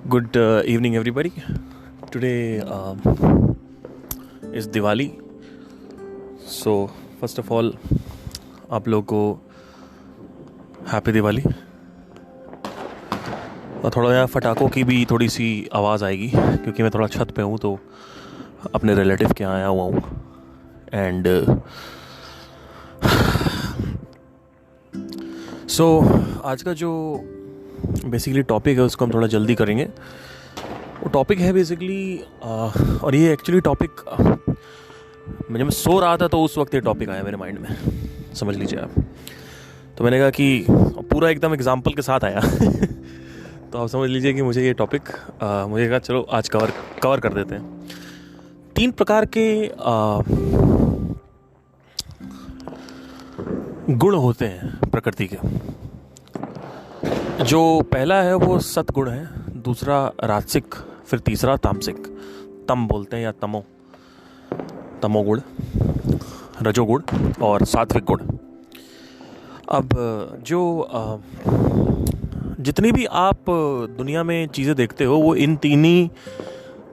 Good evening, everybody. Today is Diwali. So, first of all, आप लोगों को happy Diwali. और थोड़ा यहाँ फटाकों की भी थोड़ी सी आवाज़ आएगी क्योंकि मैं थोड़ा छत पे हूँ, तो अपने रिलेटिव के यहाँ आया हुआ हूँ। एंड सो आज का जो बेसिकली टॉपिक है उसको हम थोड़ा जल्दी करेंगे। वो टॉपिक है बेसिकली और ये एक्चुअली टॉपिक जब मैं सो रहा था तो उस वक्त ये टॉपिक आया मेरे माइंड में, समझ लीजिए आप। तो मैंने कहा कि पूरा एकदम एग्जाम्पल के साथ आया तो आप समझ लीजिए कि मुझे ये टॉपिक मुझे कहा चलो आज कवर कर देते हैं। 3 प्रकार के गुण होते हैं प्रकृति के। जो पहला है वो सतगुण है, दूसरा राजसिक, फिर तीसरा तामसिक। तम बोलते हैं या तमोगुण, रजोगुण और सात्विक गुण। अब जो जितनी भी आप दुनिया में चीज़ें देखते हो वो इन तीन ही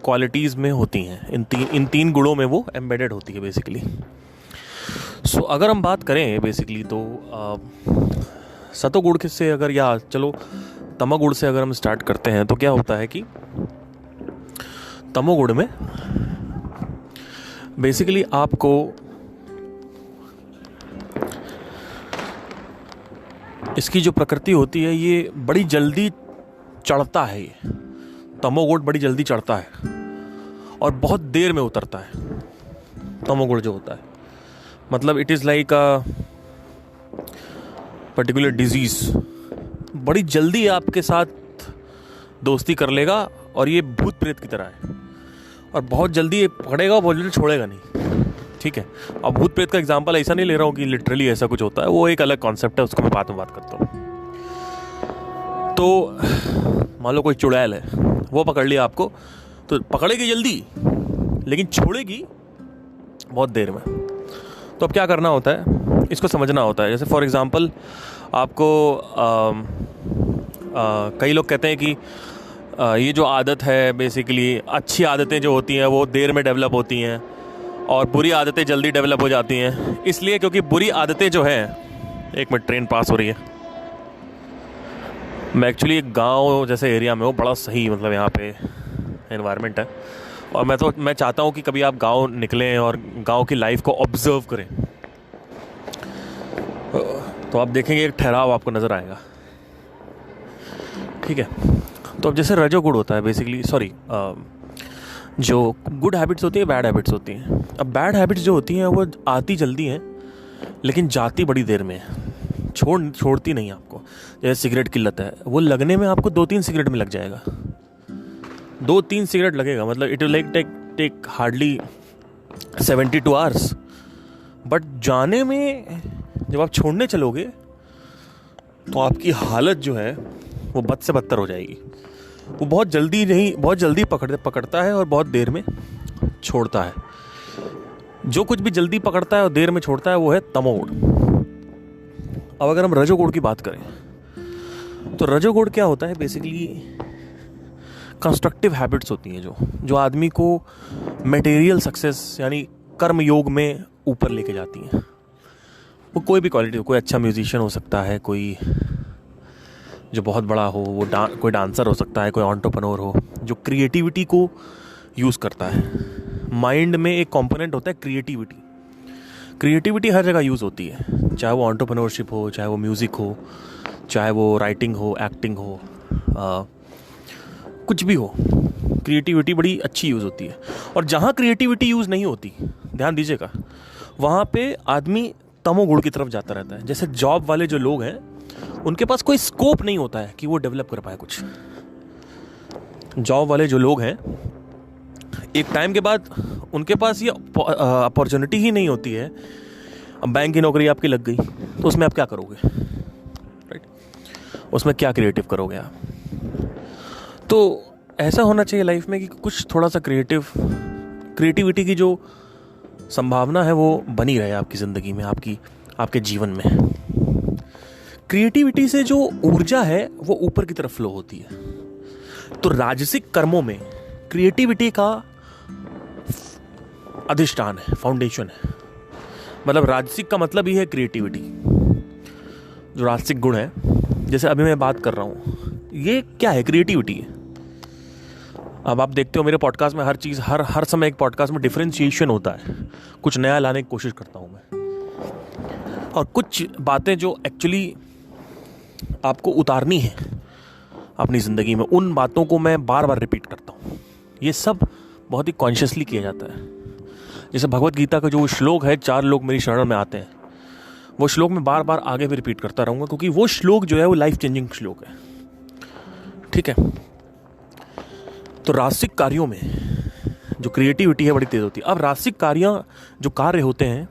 क्वालिटीज़ में होती हैं, इन तीन गुणों में वो एम्बेडेड होती है बेसिकली। सो अगर हम बात करें बेसिकली तो सतोगुण से अगर या चलो तमोगुण से अगर हम स्टार्ट करते हैं तो क्या होता है कि तमोगुण में बेसिकली आपको इसकी जो प्रकृति होती है ये बड़ी जल्दी चढ़ता है। ये तमोगुण बड़ी जल्दी चढ़ता है और बहुत देर में उतरता है। तमोगुण जो होता है मतलब it is like a particular disease, बड़ी जल्दी आपके साथ दोस्ती कर लेगा और ये भूत प्रेत की तरह है और बहुत जल्दी ये पकड़ेगा और बहुत जल्दी छोड़ेगा नहीं। ठीक है, अब भूत प्रेत का एग्जांपल ऐसा नहीं ले रहा हूँ कि लिटरली ऐसा कुछ होता है, वो एक अलग कॉन्सेप्ट है, उसको मैं बाद में बात करता हूँ। तो मान लो कोई चुड़ैल है, वो पकड़ लिया आपको तो पकड़ेगी जल्दी लेकिन छोड़ेगी बहुत देर में। तो अब क्या करना होता है, इसको समझना होता है। जैसे फॉर एग्ज़ाम्पल आपको कई लोग कहते हैं कि ये जो आदत है बेसिकली अच्छी आदतें जो होती हैं वो देर में डेवलप होती हैं और बुरी आदतें जल्दी डेवलप हो जाती हैं। इसलिए क्योंकि बुरी आदतें जो हैं, एक मिनट ट्रेन पास हो रही है। मैं एक्चुअली एक गांव जैसे एरिया में हूँ, बड़ा सही मतलब यहाँ पे एनवायरनमेंट है और मैं चाहता हूँ कि कभी आप गांव निकलें और गांव की लाइफ को ऑब्जर्व करें तो आप देखेंगे एक ठहराव आपको नज़र आएगा। ठीक है, तो अब जैसे रजोगुण होता है बेसिकली, जो गुड हैबिट्स होती हैं बैड हैबिट्स होती हैं। अब बैड हैबिट्स जो होती हैं वो आती जल्दी हैं लेकिन जाती बड़ी देर में है, छोड़ती नहीं आपको। जैसे सिगरेट की लत है, वो लगने में आपको 2-3 सिगरेट में लग जाएगा, 2-3 सिगरेट लगेगा, मतलब it will like take hardly 72 hours. But जाने में जब आप छोड़ने चलोगे तो आपकी हालत जो है वो बद से बदतर हो जाएगी। वो बहुत जल्दी पकड़ता है और बहुत देर में छोड़ता है। जो कुछ भी जल्दी पकड़ता है और देर में छोड़ता है वो है तमोगुण। अब अगर हम रजोगुण की बात करें तो रजोगुण क्या होता है बेसिकली, कंस्ट्रक्टिव हैबिट्स होती हैं जो आदमी को मटेरियल सक्सेस यानी कर्म योग में ऊपर लेके जाती हैं। वो कोई भी क्वालिटी हो, कोई अच्छा म्यूजिशियन हो सकता है, कोई जो बहुत बड़ा हो, वो कोई डांसर हो सकता है, कोई एंटरप्रेन्योर हो जो क्रिएटिविटी को यूज़ करता है। माइंड में एक कंपोनेंट होता है क्रिएटिविटी हर जगह यूज़ होती है, चाहे वो एंटरप्रेन्योरशिप हो, चाहे वो म्यूज़िक हो, चाहे वो राइटिंग हो, एक्टिंग हो, कुछ भी हो, क्रिएटिविटी बड़ी अच्छी यूज़ होती है। और जहाँ क्रिएटिविटी यूज़ नहीं होती, ध्यान दीजिएगा, वहाँ पे आदमी तमोगुण की तरफ जाता रहता है। जैसे जॉब वाले जो लोग हैं उनके पास कोई स्कोप नहीं होता है कि वो डेवलप कर पाए कुछ। जॉब वाले जो लोग हैं एक टाइम के बाद उनके पास ये अपॉर्चुनिटी ही नहीं होती है। अब बैंक की नौकरी आपकी लग गई तो उसमें आप क्या करोगे, राइट? उसमें क्या क्रिएटिव करोगे आप? तो ऐसा होना चाहिए लाइफ में कि कुछ थोड़ा सा क्रिएटिविटी की जो संभावना है वो बनी रहे आपकी ज़िंदगी में, आपके जीवन में। क्रिएटिविटी से जो ऊर्जा है वो ऊपर की तरफ फ्लो होती है। तो राजसिक कर्मों में क्रिएटिविटी का अधिष्ठान है, फाउंडेशन है। मतलब राजसिक का मतलब ही है क्रिएटिविटी, जो राजसिक गुण है। जैसे अभी मैं बात कर रहा हूँ, ये क्या है? क्रिएटिविटी है। अब आप देखते हो मेरे पॉडकास्ट में हर चीज़, हर समय एक पॉडकास्ट में डिफरेंशिएशन होता है, कुछ नया लाने की कोशिश करता हूँ मैं, और कुछ बातें जो एक्चुअली आपको उतारनी है अपनी ज़िंदगी में, उन बातों को मैं बार बार रिपीट करता हूँ। ये सब बहुत ही कॉन्शियसली किया जाता है। जैसे भगवत गीता का जो श्लोक है, 4 लोग मेरी शरण में आते हैं, वो श्लोक मैं बार बार आगे भी रिपीट करता रहूँगा, क्योंकि वो श्लोक जो है वो लाइफ चेंजिंग श्लोक है। ठीक है, तो राजसिक कार्यों में जो क्रिएटिविटी है बड़ी तेज होती है। अब राजसिक जो कार्य होते हैं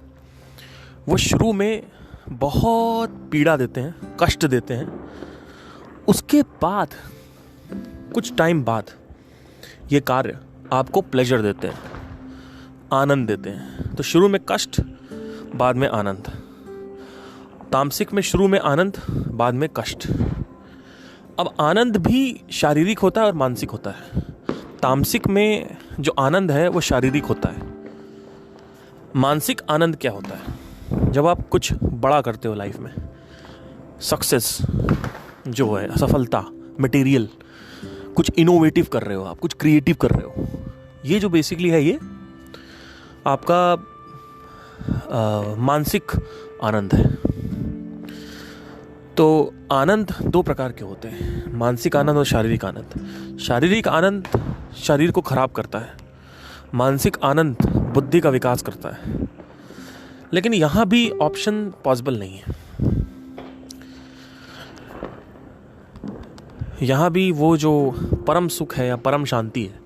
वो शुरू में बहुत पीड़ा देते हैं, कष्ट देते हैं, उसके बाद कुछ टाइम बाद ये कार्य आपको प्लेजर देते हैं, आनंद देते हैं। तो शुरू में कष्ट, बाद में आनंद। तामसिक में शुरू में आनंद, बाद में कष्ट। अब आनंद भी शारीरिक होता है और मानसिक होता है। तामसिक में जो आनंद है वो शारीरिक होता है। मानसिक आनंद क्या होता है? जब आप कुछ बड़ा करते हो लाइफ में, सक्सेस जो है, सफलता, मटेरियल, कुछ इनोवेटिव कर रहे हो आप, कुछ क्रिएटिव कर रहे हो, ये जो बेसिकली है ये आपका मानसिक आनंद है। तो आनंद 2 प्रकार के होते हैं, मानसिक आनंद और शारीरिक आनंद। शारीरिक आनंद शरीर को खराब करता है, मानसिक आनंद बुद्धि का विकास करता है। लेकिन यहाँ भी ऑप्शन पॉसिबल नहीं है। यहाँ भी वो जो परम सुख है या परम शांति है,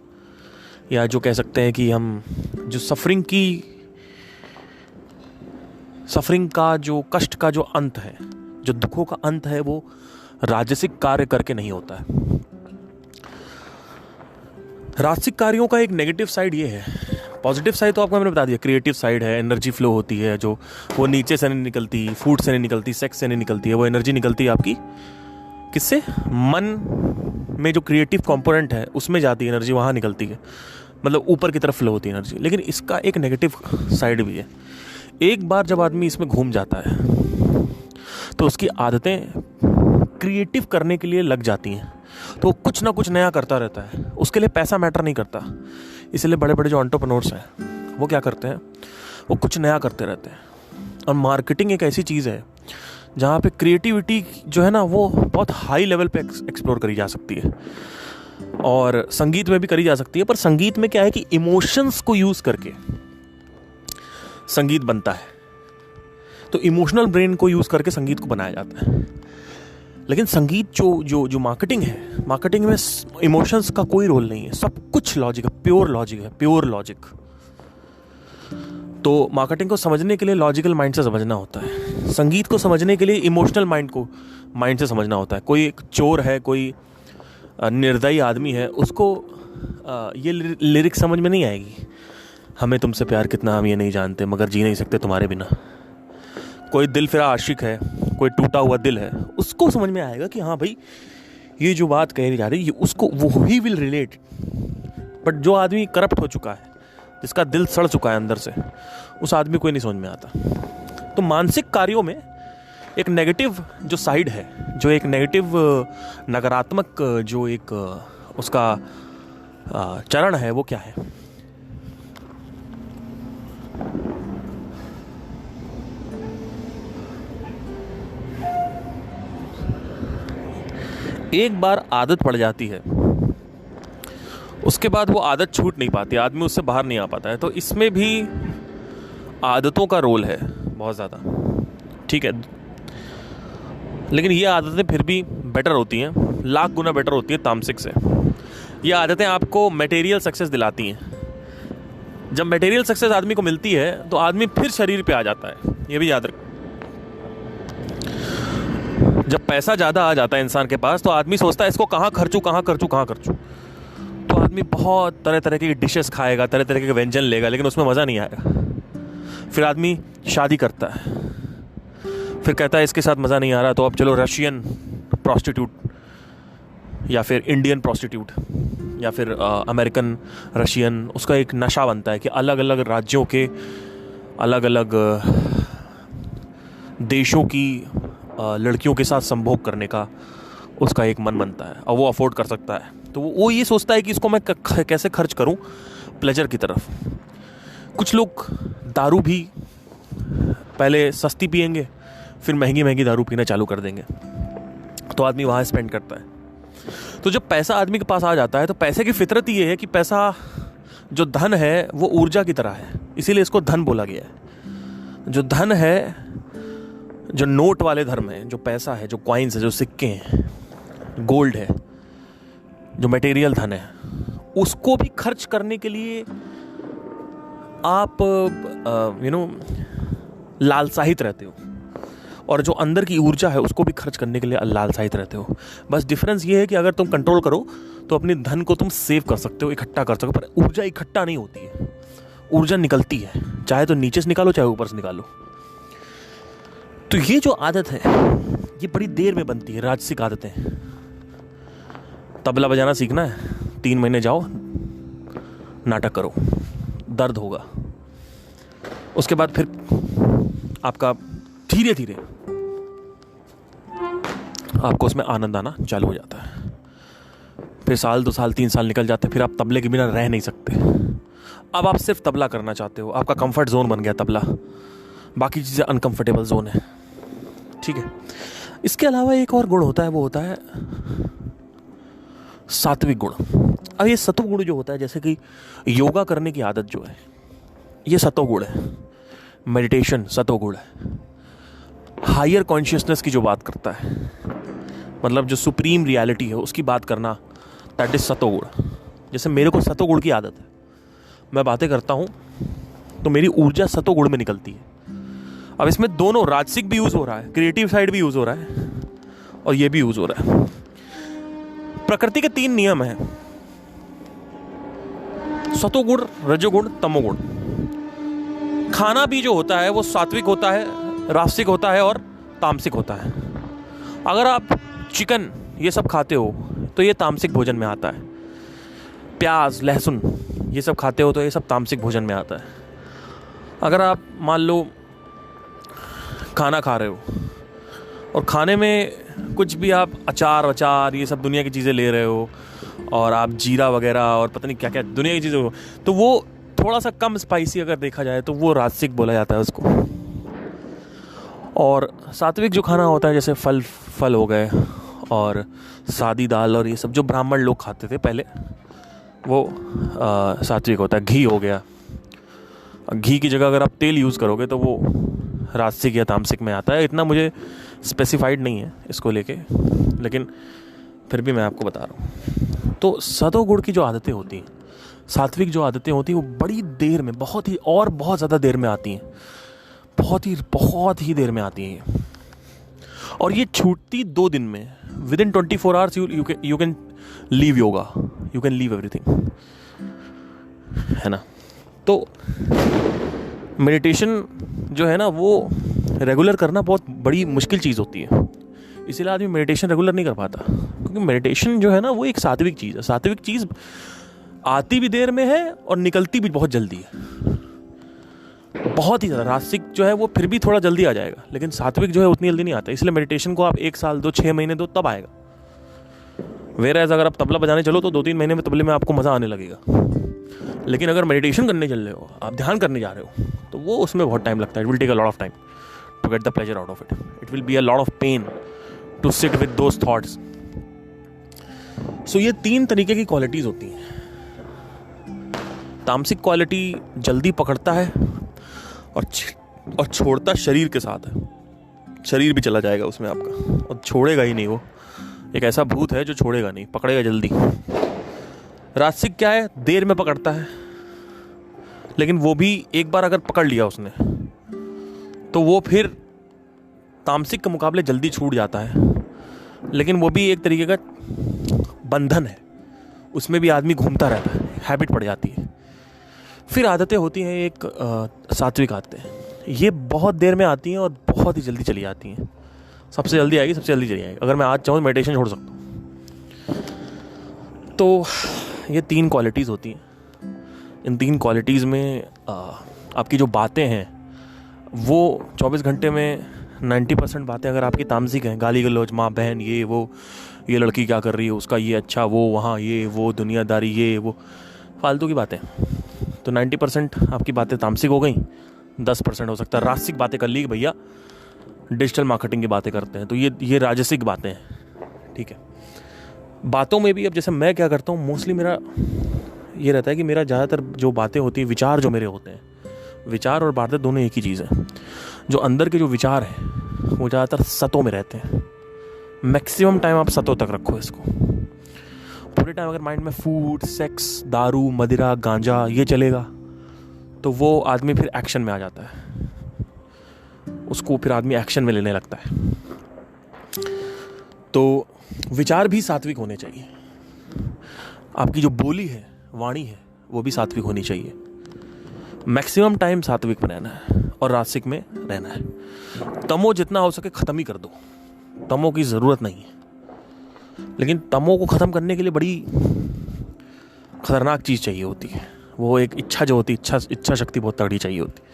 या जो कह सकते हैं कि हम जो सफरिंग का जो कष्ट का जो अंत है, जो दुखों का अंत है, वो राजसिक कार्य करके नहीं होता है। राजसिक कार्यों का एक नेगेटिव साइड ये है। पॉजिटिव साइड तो आपको मैंने बता दिया, क्रिएटिव साइड है, एनर्जी फ्लो होती है, जो वो नीचे से नहीं निकलती, फूड से नहीं निकलती, सेक्स से नहीं निकलती है, वो एनर्जी निकलती है आपकी किससे? मन में जो क्रिएटिव कंपोनेंट है उसमें जाती है एनर्जी, वहाँ निकलती है, मतलब ऊपर की तरफ फ्लो होती है एनर्जी। लेकिन इसका एक नेगेटिव साइड भी है। एक बार जब आदमी इसमें घूम जाता है तो उसकी आदतें क्रिएटिव करने के लिए लग जाती हैं, तो कुछ ना कुछ नया करता रहता है। उसके लिए पैसा मैटर नहीं करता। इसलिए बड़े बड़े जो एंटरप्रेन्योर्स हैं वो क्या करते हैं, वो कुछ नया करते रहते हैं। और मार्केटिंग एक ऐसी चीज़ है जहाँ पे क्रिएटिविटी जो है ना वो बहुत हाई लेवल पे एक्सप्लोर करी जा सकती है, और संगीत में भी करी जा सकती है। पर संगीत में क्या है कि इमोशंस को यूज़ करके संगीत बनता है, तो इमोशनल ब्रेन को यूज़ करके संगीत को बनाया जाता है। लेकिन संगीत जो मार्केटिंग है, मार्केटिंग में इमोशंस का कोई रोल नहीं है, सब कुछ लॉजिक है, प्योर लॉजिक। तो मार्केटिंग को समझने के लिए लॉजिकल माइंड से समझना होता है, संगीत को समझने के लिए इमोशनल माइंड से समझना होता है। कोई एक चोर है, कोई निर्दयी आदमी है, उसको ये लिरिक समझ में नहीं आएगी, हमें तुमसे प्यार कितना हम ये नहीं जानते, मगर जी नहीं सकते तुम्हारे बिना। कोई दिल फिरा आशिक है, कोई टूटा हुआ दिल है, उसको समझ में आएगा कि हाँ भाई ये जो बात कही जा रही है उसको वो ही विल रिलेट। बट जो आदमी करप्ट हो चुका है, जिसका दिल सड़ चुका है अंदर से, उस आदमी को नहीं समझ में आता। तो मानसिक कार्यों में एक नेगेटिव जो साइड है, जो एक नेगेटिव नकारात्मक जो एक उसका चरण है, वो क्या है? एक बार आदत पड़ जाती है, उसके बाद वो आदत छूट नहीं पाती, आदमी उससे बाहर नहीं आ पाता है। तो इसमें भी आदतों का रोल है बहुत ज़्यादा, ठीक है। लेकिन ये आदतें फिर भी बेटर होती हैं, लाख गुना बेटर होती है तामसिक से। ये आदतें आपको मटेरियल सक्सेस दिलाती हैं। जब मटेरियल सक्सेस आदमी को मिलती है तो आदमी फिर शरीर पे आ जाता है, ये भी याद रख। जब पैसा ज़्यादा आ जाता है इंसान के पास तो आदमी सोचता है इसको कहाँ खर्चूँ। तो आदमी बहुत तरह तरह की डिशेस खाएगा, तरह तरह के व्यंजन लेगा, लेकिन उसमें मज़ा नहीं आएगा। फिर आदमी शादी करता है, फिर कहता है इसके साथ मज़ा नहीं आ रहा, तो अब चलो रशियन प्रॉस्टिट्यूट या फिर इंडियन प्रोस्टिट्यूट या फिर अमेरिकन, रशियन, उसका एक नशा बनता है कि अलग अलग राज्यों के अलग अलग देशों की लड़कियों के साथ संभोग करने का उसका एक मन बनता है और वो अफोर्ड कर सकता है, तो वो ये सोचता है कि इसको मैं कैसे खर्च करूं प्लेजर की तरफ। कुछ लोग दारू भी पहले सस्ती पिएंगे, फिर महंगी महंगी दारू पीना चालू कर देंगे, तो आदमी वहाँ स्पेंड करता है। तो जब पैसा आदमी के पास आ जाता है तो पैसे की फितरत ये है कि पैसा जो धन है वो ऊर्जा की तरह है, इसीलिए इसको धन बोला गया है। जो धन है, जो नोट वाले धर्म है, जो पैसा है, जो कॉइन्स है, जो सिक्के हैं, गोल्ड है, जो मटेरियल धन है, उसको भी खर्च करने के लिए आप लालसाहित रहते हो, और जो अंदर की ऊर्जा है उसको भी खर्च करने के लिए लालसाहित रहते हो। बस डिफरेंस ये है कि अगर तुम कंट्रोल करो तो अपने धन को तुम सेव कर सकते हो, इकट्ठा कर सकते हो, पर ऊर्जा इकट्ठा नहीं होती है, ऊर्जा निकलती है, चाहे तो नीचे से निकालो चाहे ऊपर से निकालो। तो ये जो आदत है ये बड़ी देर में बनती है, राजसिक आदतें। तबला बजाना सीखना है, 3 महीने जाओ, नाटक करो, दर्द होगा, उसके बाद फिर आपका धीरे धीरे आपको उसमें आनंद आना चालू हो जाता है। फिर 1 2 साल 3 साल निकल जाते हैं, फिर आप तबले के बिना रह नहीं सकते। अब आप सिर्फ तबला करना चाहते हो, आपका कंफर्ट जोन बन गया तबला, बाकी चीज़ें अनकंफर्टेबल जोन है, ठीक है। इसके अलावा एक और गुण होता है, वो होता है सात्विक गुण। अब ये सत्व गुण जो होता है, जैसे कि योगा करने की आदत जो है, ये सत्व गुण है। मेडिटेशन सत्व गुण है। हायर कॉन्शियसनेस की जो बात करता है, मतलब जो सुप्रीम रियलिटी है उसकी बात करना, दैट इज सत्व गुण। जैसे मेरे को सत्व गुण की आदत है, मैं बातें करता हूँ तो मेरी ऊर्जा सत्व गुण में निकलती है। अब इसमें दोनों, राजसिक भी यूज हो रहा है, क्रिएटिव साइड भी यूज हो रहा है, और ये भी यूज हो रहा है। प्रकृति के 3 नियम हैं, सतोगुण, रजोगुण, तमोगुण। खाना भी जो होता है वो सात्विक होता है, राजसिक होता है और तामसिक होता है। अगर आप चिकन ये सब खाते हो तो ये तामसिक भोजन में आता है। प्याज, लहसुन ये सब खाते हो तो ये सब तामसिक भोजन में आता है। अगर आप मान लो खाना खा रहे हो और खाने में कुछ भी आप अचार वचार ये सब दुनिया की चीज़ें ले रहे हो, और आप जीरा वगैरह और पता नहीं क्या क्या दुनिया की चीज़ें हो, तो वो थोड़ा सा कम स्पाइसी अगर देखा जाए तो वो राजसिक बोला जाता है उसको। और सात्विक जो खाना होता है, जैसे फल हो गए और सादी दाल और ये सब जो ब्राह्मण लोग खाते थे पहले, वो सात्विक होता है। घी हो गया, घी की जगह अगर आप तेल यूज़ करोगे तो वो राजसिक या तामसिक में आता है। इतना मुझे स्पेसिफाइड नहीं है इसको लेके, लेकिन फिर भी मैं आपको बता रहा हूँ। तो सतोगुण की जो आदतें होती हैं, सात्विक जो आदतें होती हैं, वो बड़ी देर में, बहुत ज़्यादा देर में आती हैं, बहुत ही देर में आती हैं ये। और ये छूटती 2 दिन में, with in 24 hours you can leave yoga, you can leave everything, है ना। तो मेडिटेशन जो है ना वो रेगुलर करना बहुत बड़ी मुश्किल चीज़ होती है, इसीलिए आदमी मेडिटेशन रेगुलर नहीं कर पाता, क्योंकि मेडिटेशन जो है ना वो एक सात्विक चीज़ है। सात्विक चीज़ आती भी देर में है और निकलती भी बहुत जल्दी है, बहुत ही ज़्यादा। राजसिक जो है वो फिर भी थोड़ा जल्दी आ जाएगा, लेकिन सात्विक जो है उतनी जल्दी नहीं आता। इसलिए मेडिटेशन को आप 1 साल 2 6 महीने दो, तब आएगा। वेयर अगर आप तबला बजाने चलो तो 2-3 महीने में तबले में आपको मज़ा आने लगेगा, लेकिन अगर मेडिटेशन करने चल रहे हो, आप ध्यान करने जा रहे हो, तो वो उसमें बहुत टाइम लगता है। It will take a lot of time to get the pleasure out of it. It will be a lot of pain to sit with those thoughts. So ये 3 तरीके की क्वालिटीज़ होती हैं। तामसिक क्वालिटी जल्दी पकड़ता है और छोड़ता शरीर के साथ है, शरीर भी चला जाएगा उसमें आपका, और छोड़ेगा ही नहीं। वो एक ऐसा भूत है जो छोड़ेगा नहीं, पकड़ेगा जल्दी। राजसिक क्या है, देर में पकड़ता है, लेकिन वो भी एक बार अगर पकड़ लिया उसने तो वो फिर तामसिक के मुकाबले जल्दी छूट जाता है, लेकिन वो भी एक तरीके का बंधन है, उसमें भी आदमी घूमता रहता है, हैबिट पड़ जाती है। फिर आदतें होती हैं एक सात्विक आदतें, ये बहुत देर में आती हैं और बहुत ही जल्दी चली जाती हैं। सबसे जल्दी आएगी, सबसे जल्दी चली जाएगी। अगर मैं आज चाहूँ मेडिटेशन छोड़ सकता हूँ, तो ये 3 क्वालिटीज़ होती हैं। इन 3 क्वालिटीज़ में आपकी जो बातें हैं वो 24 घंटे में 90% बातें अगर आपकी तामसिक हैं, गाली गलौज, माँ बहन, ये वो, ये लड़की क्या कर रही है, उसका ये अच्छा, वो वहाँ, ये वो, दुनियादारी, ये वो, फालतू की बातें। तो 90% आपकी बातें तामसिक हो गई, 10% हो सकता है राजसिक बातें कर ली कि भैया डिजिटल मार्केटिंग की बातें करते हैं, तो ये राजसिक बातें हैं, ठीक है। बातों में भी अब जैसे मैं क्या करता हूँ, मोस्टली मेरा ये रहता है कि मेरा ज़्यादातर जो बातें होती हैं, विचार जो मेरे होते हैं, विचार और बातें दोनों एक ही चीज़ है। जो अंदर के जो विचार हैं वो ज़्यादातर सतों में रहते हैं। मैक्सिमम टाइम आप सतों तक रखो इसको। पूरे टाइम अगर माइंड में फूड, सेक्स, दारू, मदिरा, गांजा ये चलेगा तो वो आदमी फिर एक्शन में आ जाता है, उसको फिर आदमी एक्शन में लेने लगता है। तो विचार भी सात्विक होने चाहिए। आपकी जो बोली है, वाणी है, वो भी सात्विक होनी चाहिए। मैक्सिमम टाइम सात्विक में रहना है और राजसिक में रहना है। तमो जितना हो सके ख़त्म ही कर दो, तमो की ज़रूरत नहीं है। लेकिन तमो को ख़त्म करने के लिए बड़ी ख़तरनाक चीज़ चाहिए होती है, वो एक इच्छा जो होती है, इच्छा शक्ति बहुत तगड़ी चाहिए होती है।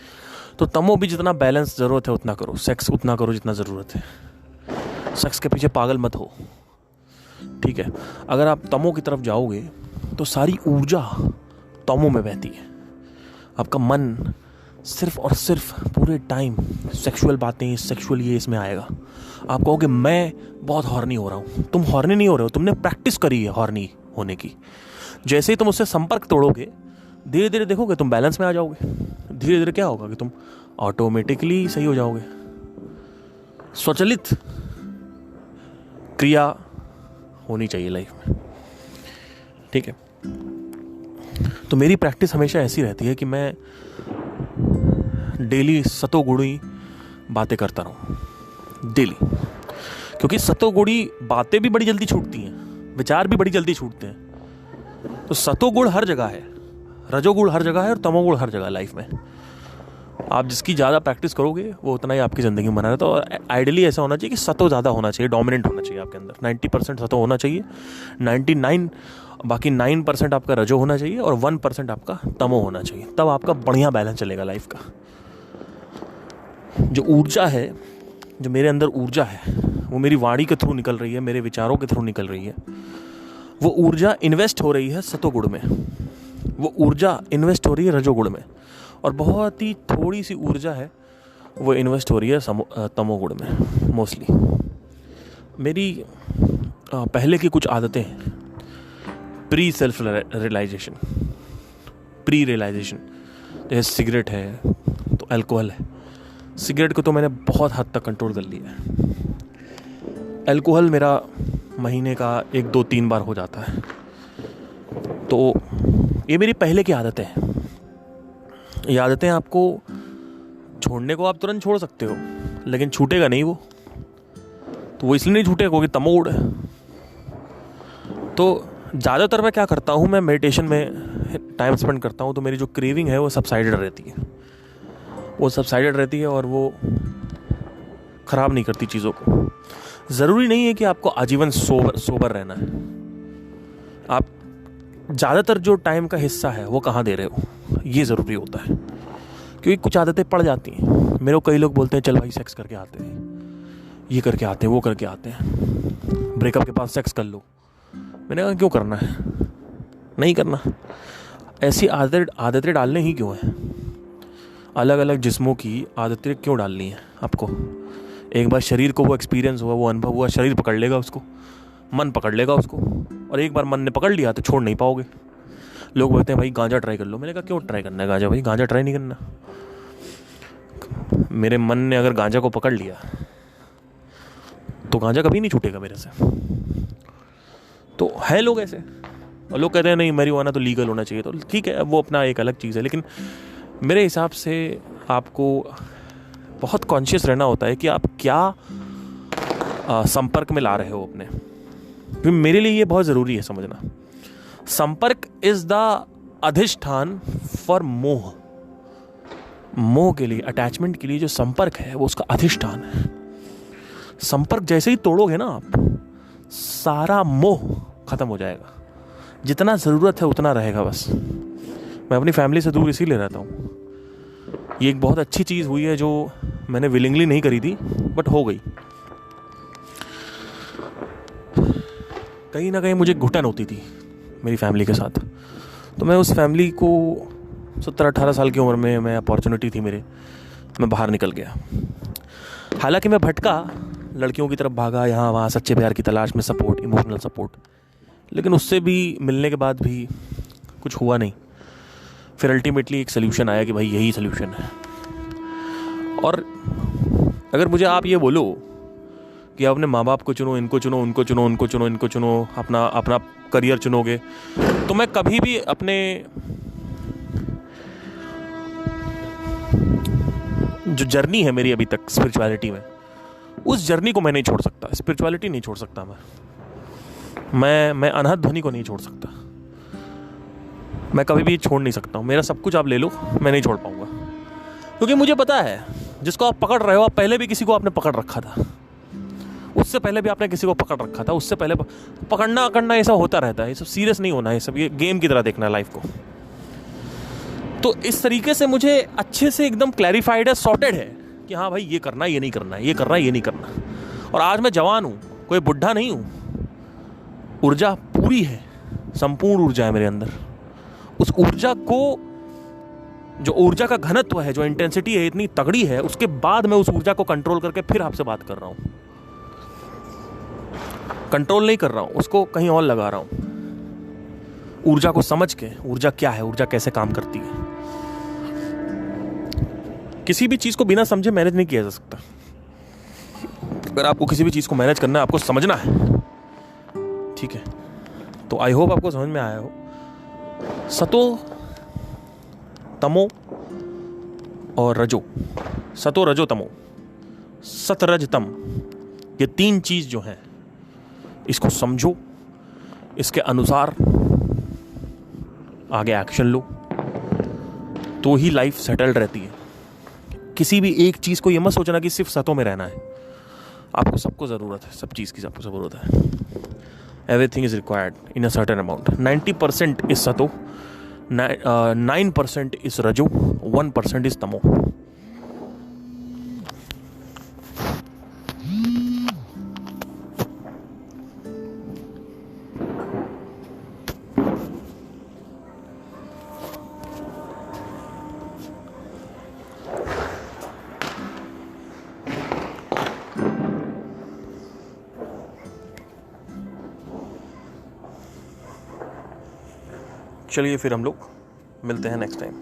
तो तमो भी जितना बैलेंस ज़रूरत है उतना करो, सेक्स उतना करो जितना ज़रूरत है, सेक्स के पीछे पागल मत हो, ठीक है। अगर आप तमो की तरफ जाओगे तो सारी ऊर्जा तमो में बहती है। आपका मन सिर्फ और सिर्फ पूरे टाइम सेक्सुअल बातें, सेक्सुअल ये इसमें आएगा। आप कहोगे मैं बहुत हॉर्नी हो रहा हूँ, तुम हॉर्नी नहीं हो रहे हो, तुमने प्रैक्टिस करी है हॉर्नी होने की। जैसे ही तुम उससे संपर्क तोड़ोगे, धीरे धीरे देखोगे तुम बैलेंस में आ जाओगे। धीरे धीरे क्या होगा कि तुम ऑटोमेटिकली सही हो जाओगे। स्वचालित क्रिया होनी चाहिए लाइफ में, ठीक है। तो मेरी प्रैक्टिस हमेशा ऐसी रहती है कि मैं डेली सतोगुणी बातें करता रहूं डेली, क्योंकि सतोगुणी बातें भी बड़ी जल्दी छूटती हैं, विचार भी बड़ी जल्दी छूटते हैं। तो सतोगुण हर जगह है, रजोगुण हर जगह है और तमोगुण हर जगह है लाइफ में। आप जिसकी ज़्यादा प्रैक्टिस करोगे वो उतना ही आपकी ज़िंदगी में बना रहता है। और आइडियली ऐसा होना चाहिए कि सतो ज़्यादा होना चाहिए, डोमिनेंट होना चाहिए आपके अंदर। 90% सतो होना चाहिए, 99 बाकी 9% आपका रजो होना चाहिए और 1% आपका तमो होना चाहिए। तब आपका बढ़िया बैलेंस चलेगा लाइफ का। जो ऊर्जा है, जो मेरे अंदर ऊर्जा है, वो मेरी वाणी के थ्रू निकल रही है, मेरे विचारों के थ्रू निकल रही है। वो ऊर्जा इन्वेस्ट हो रही है सतोगुण में, वो ऊर्जा इन्वेस्ट हो रही है रजोगुण में, और बहुत ही थोड़ी सी ऊर्जा है वो इन्वेस्ट हो रही है तमोगुण में मोस्टली। मेरी पहले की कुछ आदतें हैं, pre self realisation, pre realisation. जैसे सिगरेट है तो अल्कोहल है। सिगरेट को तो मैंने बहुत हद तक कंट्रोल कर लिया है। अल्कोहल मेरा महीने का 1, 2, 3 बार हो जाता है। तो ये मेरी पहले की आदतें हैं। ये आदतें आपको छोड़ने को आप तुरंत छोड़ सकते हो, लेकिन छूटेगा नहीं वो। तो वो इसलिए नहीं छूटेगा क्योंकि तमोगुण है। तो ज़्यादातर मैं क्या करता हूँ, मैं मेडिटेशन में टाइम स्पेंड करता हूँ, तो मेरी जो क्रेविंग है वो सबसाइडेड रहती है, वो सबसाइडेड रहती है और वो ख़राब नहीं करती चीज़ों को। ज़रूरी नहीं है कि आपको आजीवन सोबर रहना है। आप ज़्यादातर जो टाइम का हिस्सा है वो कहाँ दे रहे हो, ये ज़रूरी होता है। क्योंकि कुछ आदतें पड़ जाती हैं। मेरे को कई लोग बोलते हैं चल भाई सेक्स करके आते हैं, ये करके आते हैं, वो करके आते हैं, ब्रेकअप के बाद सेक्स कर लो। मैंने कहा क्यों करना है, नहीं करना। ऐसी आदतें डालने ही क्यों हैं? अलग अलग जिस्मों की आदतें क्यों डालनी है आपको? एक बार शरीर को वो एक्सपीरियंस हुआ, वो अनुभव हुआ, शरीर पकड़ लेगा उसको, मन पकड़ लेगा उसको, और एक बार मन ने पकड़ लिया तो छोड़ नहीं पाओगे। लोग बोलते हैं भाई गांजा ट्राई कर लो। मैंने कहा क्यों ट्राई करना है गांजा? भाई गांजा ट्राई नहीं करना। मेरे मन ने अगर गांजा को पकड़ लिया तो गांजा कभी नहीं छूटेगा मेरे से। तो है लोग ऐसे, और लोग कहते हैं नहीं मैरिजुआना तो लीगल होना चाहिए। तो ठीक है, वो अपना एक अलग चीज़ है, लेकिन मेरे हिसाब से आपको बहुत कॉन्शियस रहना होता है कि आप क्या संपर्क में ला रहे हो अपने। क्योंकि मेरे लिए ये बहुत ज़रूरी है समझना। संपर्क इज द अधिष्ठान फॉर मोह। मोह के लिए, अटैचमेंट के लिए जो संपर्क है वो उसका अधिष्ठान है। संपर्क जैसे ही तोड़ोगे ना आप, सारा मोह खत्म हो जाएगा। जितना ज़रूरत है उतना रहेगा बस। मैं अपनी फैमिली से दूर इसीलिए रहता हूँ। ये एक बहुत अच्छी चीज़ हुई है जो मैंने विलिंगली नहीं करी थी, बट हो गई। कहीं ना कहीं मुझे घुटन होती थी मेरी फैमिली के साथ, तो मैं उस फैमिली को 17-18 साल की उम्र में, मैं अपॉर्चुनिटी थी मेरे, मैं बाहर निकल गया। हालांकि मैं भटका, लड़कियों की तरफ भागा, यहाँ वहाँ सच्चे प्यार की तलाश में, सपोर्ट, इमोशनल सपोर्ट, लेकिन उससे भी मिलने के बाद भी कुछ हुआ नहीं। फिर अल्टीमेटली एक सोल्यूशन आया कि भाई यही सोल्यूशन है। और अगर मुझे आप ये बोलो कि आप अपने माँ बाप को चुनो, इनको चुनो, उनको चुनो, उनको चुनो, इनको चुनो, अपना अपना करियर चुनोगे, तो मैं कभी भी अपने जो जर्नी है मेरी अभी तक स्पिरिचुअलिटी में, उस जर्नी को मैं नहीं छोड़ सकता। स्पिरिचुअलिटी नहीं छोड़ सकता मैं अनाहत ध्वनि को नहीं छोड़ सकता। मैं कभी भी छोड़ नहीं सकता हूँ। मेरा सब कुछ आप ले लो, मैं नहीं छोड़ पाऊंगा, क्योंकि मुझे पता है जिसको आप पकड़ रहे हो, आप पहले भी किसी को आपने पकड़ रखा था, उससे पहले भी आपने किसी को पकड़ रखा था, उससे पहले पकड़ना अकड़ना ये सब होता रहता है। ये सब सीरियस नहीं होना है, ये सब ये गेम की तरह देखना है लाइफ को। तो इस तरीके से मुझे अच्छे से एकदम क्लैरिफाइड है, सॉर्टेड है कि हाँ भाई ये करना, ये नहीं करना, ये करना, ये नहीं करना। और आज मैं जवान हूँ, कोई बुढ़ा नहीं हूँ। ऊर्जा पूरी है, संपूर्ण ऊर्जा है मेरे अंदर। उस ऊर्जा को, जो ऊर्जा का घनत्व है, जो इंटेंसिटी है, इतनी तगड़ी है, उसके बाद मैं उस ऊर्जा को कंट्रोल करके फिर आपसे बात कर रहा हूँ। कंट्रोल नहीं कर रहा हूँ, उसको कहीं और लगा रहा हूँ। ऊर्जा को समझ के, ऊर्जा क्या है, ऊर्जा कैसे काम करती है। किसी भी चीज को बिना समझे मैनेज नहीं किया जा सकता। अगर आपको किसी भी चीज को मैनेज करना है, आपको समझना है, ठीक है। तो आई होप आपको समझ में आया हो। सतो, तमो और रजो, सतो रजो तमो, सतरज तम, ये तीन चीज जो हैं, इसको समझो, इसके अनुसार आगे एक्शन लो, तो ही लाइफ सेटल्ड रहती है। किसी भी एक चीज को ये मत सोचना कि सिर्फ सतों में रहना है। आपको सबको जरूरत है, सब चीज की आपको जरूरत है। Everything is required in a certain amount. 90% is सतो, 9% इज रजो, 1% इज तमो। चलिए फिर हम लोग मिलते हैं नेक्स्ट टाइम।